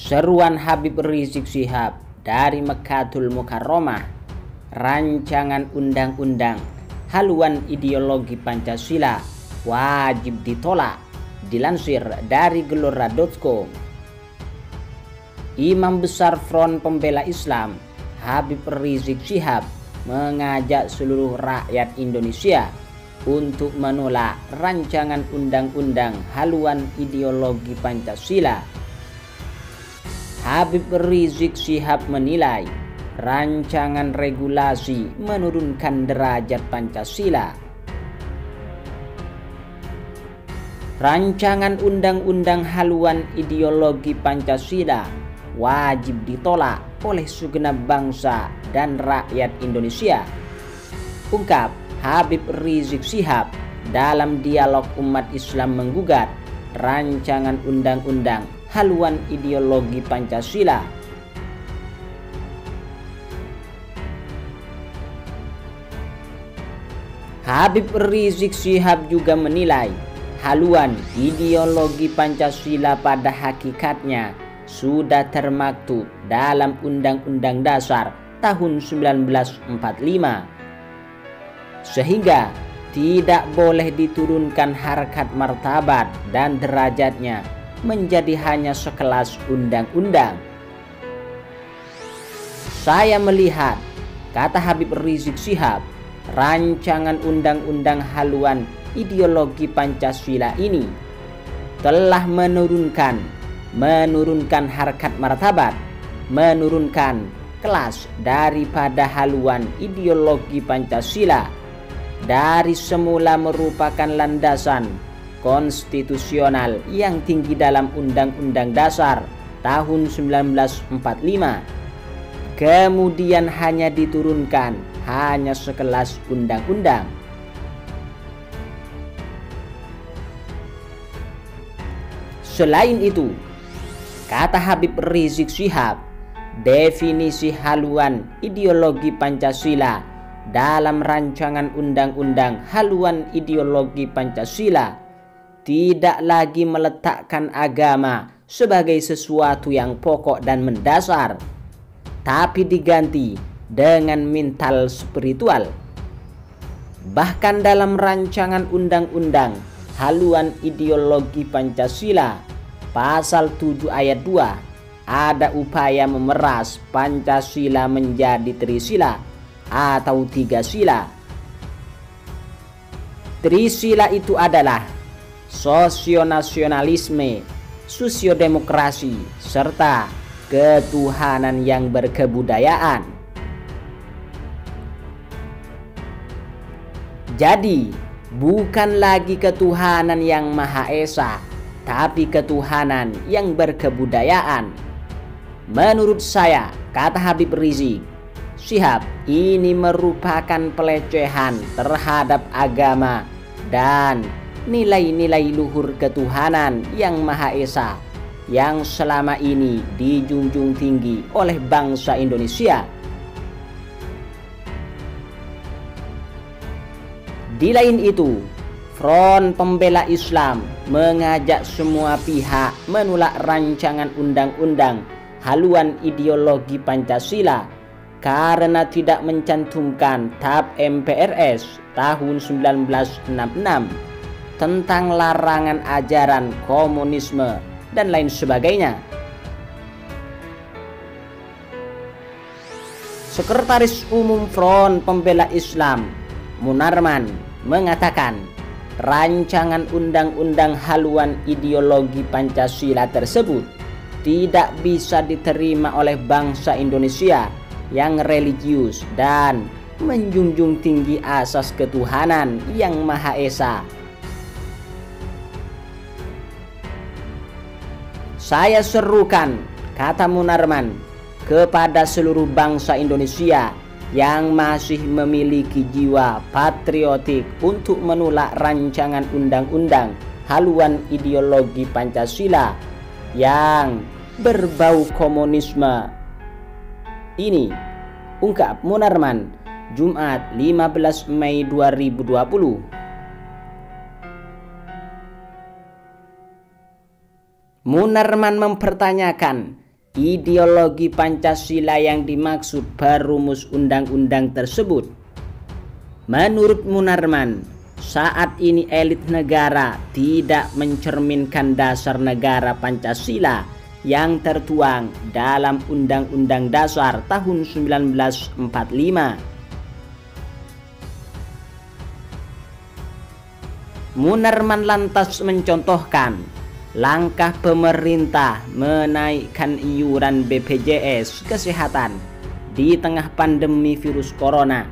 Seruan Habib Rizik Syihab dari Mekkatul Mukarramah, rancangan undang-undang haluan ideologi Pancasila wajib ditolak, dilansir dari gelora.com. Imam Besar Front Pembela Islam Habib Rizik Syihab mengajak seluruh rakyat Indonesia untuk menolak rancangan undang-undang haluan ideologi Pancasila. Habib Rizik Syihab menilai rancangan regulasi menurunkan derajat Pancasila. Rancangan undang-undang haluan ideologi Pancasila wajib ditolak oleh segenap bangsa dan rakyat Indonesia, ungkap Habib Rizik Syihab dalam dialog umat Islam menggugat rancangan undang-undang haluan ideologi Pancasila. Habib Rizik Syihab juga menilai haluan ideologi Pancasila pada hakikatnya sudah termaktub dalam Undang-Undang Dasar tahun 1945, sehingga tidak boleh diturunkan harkat martabat dan derajatnya menjadi hanya sekelas undang-undang. Saya melihat, kata Habib Rizik Syihab, rancangan undang-undang haluan ideologi Pancasila ini telah menurunkan harkat martabat, menurunkan kelas daripada haluan ideologi Pancasila dari semula merupakan landasan konstitusional yang tinggi dalam Undang-Undang Dasar tahun 1945, kemudian hanya diturunkan hanya sekelas undang-undang. Selain itu, kata Habib Rizik Syihab, definisi haluan ideologi Pancasila dalam rancangan undang-undang haluan ideologi Pancasila tidak lagi meletakkan agama sebagai sesuatu yang pokok dan mendasar, tapi diganti dengan mental spiritual. Bahkan dalam rancangan undang-undang haluan ideologi Pancasila pasal 7 ayat 2 ada upaya memeras Pancasila menjadi Trisila atau 3 sila. Trisila itu adalah sosionasionalisme, sosiodemokrasi, serta ketuhanan yang berkebudayaan. Jadi, bukan lagi ketuhanan yang Maha Esa, tapi ketuhanan yang berkebudayaan. Menurut saya, kata Habib Rizik Syihab, ini merupakan pelecehan terhadap agama dan nilai-nilai luhur ketuhanan yang Maha Esa yang selama ini dijunjung tinggi oleh bangsa Indonesia. Di lain itu, Front Pembela Islam mengajak semua pihak menolak rancangan undang-undang haluan ideologi Pancasila karena tidak mencantumkan TAP MPRS tahun 1966 tentang larangan ajaran komunisme dan lain sebagainya. Sekretaris Umum Front Pembela Islam Munarman mengatakan rancangan undang-undang haluan ideologi Pancasila tersebut tidak bisa diterima oleh bangsa Indonesia yang religius dan menjunjung tinggi asas ketuhanan yang Maha Esa. Saya serukan, kata Munarman, kepada seluruh bangsa Indonesia yang masih memiliki jiwa patriotik untuk menolak rancangan undang-undang haluan ideologi Pancasila yang berbau komunisme ini, ungkap Munarman, Jumat 15 Mei 2020. Munarman mempertanyakan ideologi Pancasila yang dimaksud perumus undang-undang tersebut. Menurut Munarman, saat ini elit negara tidak mencerminkan dasar negara Pancasila yang tertuang dalam Undang-Undang Dasar tahun 1945. Munarman lantas mencontohkan langkah pemerintah menaikkan iuran BPJS Kesehatan di tengah pandemi virus corona.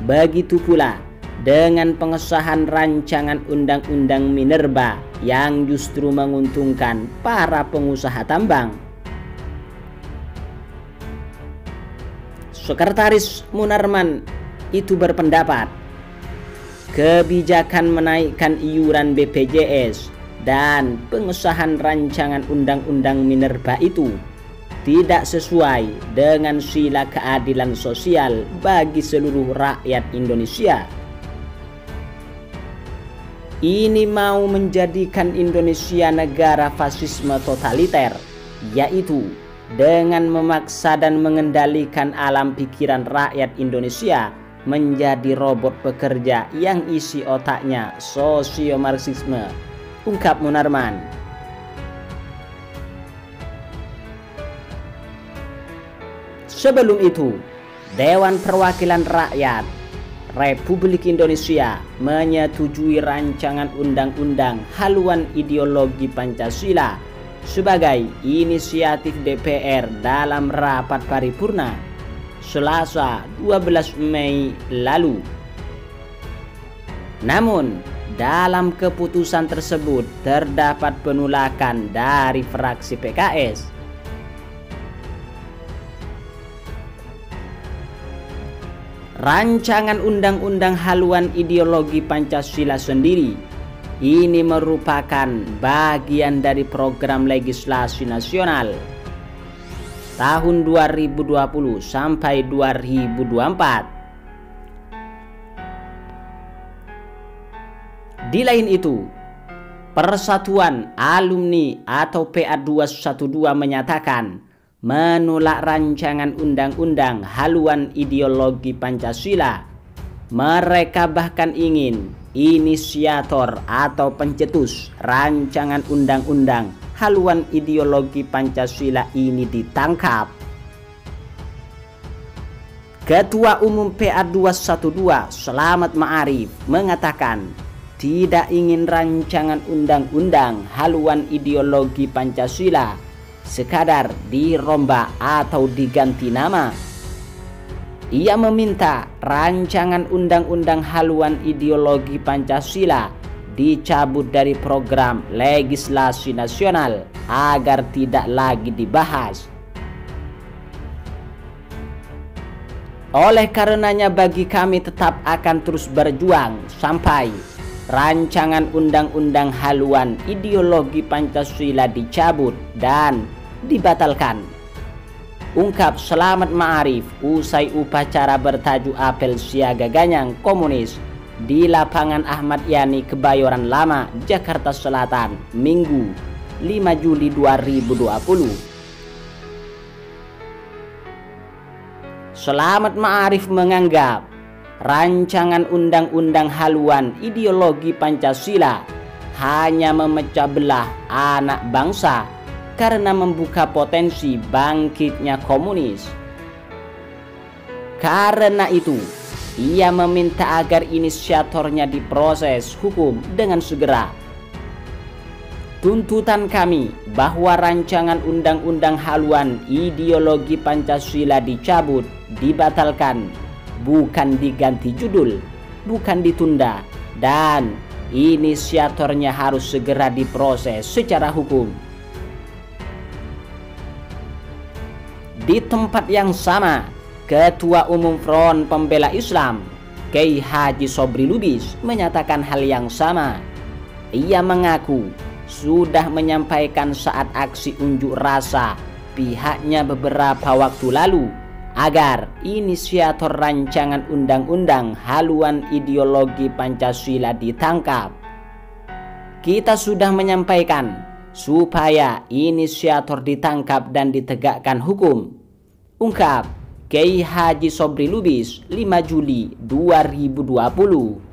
Begitu pula dengan pengesahan rancangan Undang-Undang Minerba yang justru menguntungkan para pengusaha tambang. Sekretaris Munarman itu berpendapat, kebijakan menaikkan iuran BPJS dan pengesahan rancangan Undang-Undang Minerba itu tidak sesuai dengan sila keadilan sosial bagi seluruh rakyat Indonesia. Ini mau menjadikan Indonesia negara fasisme totaliter, yaitu dengan memaksa dan mengendalikan alam pikiran rakyat Indonesia menjadi robot pekerja yang isi otaknya sosio-marxisme, ungkap Munarman. Sebelum itu, Dewan Perwakilan Rakyat Republik Indonesia menyetujui rancangan Undang-Undang Haluan Ideologi Pancasila sebagai inisiatif DPR dalam rapat paripurna Selasa 12 Mei lalu. Namun, dalam keputusan tersebut terdapat penolakan dari fraksi PKS. Rancangan Undang-Undang Haluan Ideologi Pancasila sendiri ini merupakan bagian dari program legislasi nasional tahun 2020 sampai 2024. Di lain itu, Persatuan Alumni atau PA212 menyatakan menolak rancangan Undang-Undang Haluan Ideologi Pancasila. Mereka bahkan ingin inisiator atau pencetus rancangan Undang-Undang Haluan Ideologi Pancasila ini ditangkap. Ketua Umum PA212 Selamat Ma'arif mengatakan tidak ingin rancangan Undang-Undang Haluan Ideologi Pancasila sekadar dirombak atau diganti nama. Ia meminta rancangan Undang-Undang Haluan Ideologi Pancasila dicabut dari program legislasi nasional agar tidak lagi dibahas. Oleh karenanya bagi kami tetap akan terus berjuang sampai rancangan Undang-Undang Haluan Ideologi Pancasila dicabut dan dibatalkan, ungkap Selamat Ma'arif usai upacara bertajuk Apel Siaga Ganyang Komunis di lapangan Ahmad Yani Kebayoran Lama, Jakarta Selatan, Minggu 5 Juli 2020. Selamat Ma'arif menganggap rancangan Undang-Undang Haluan Ideologi Pancasila hanya memecah belah anak bangsa karena membuka potensi bangkitnya komunis. Karena itu, ia meminta agar inisiatornya diproses hukum dengan segera. Tuntutan kami bahwa rancangan Undang-Undang Haluan Ideologi Pancasila dicabut, dibatalkan, bukan diganti judul, bukan ditunda, dan inisiatornya harus segera diproses secara hukum. Di tempat yang sama, Ketua Umum Front Pembela Islam, Kiai Haji Sobri Lubis, menyatakan hal yang sama. Ia mengaku sudah menyampaikan saat aksi unjuk rasa pihaknya beberapa waktu lalu agar inisiator rancangan Undang-Undang Haluan Ideologi Pancasila ditangkap. Kita sudah menyampaikan supaya inisiator ditangkap dan ditegakkan hukum. Ungkap Kiai Haji Sobri Lubis 5 Juli 2020.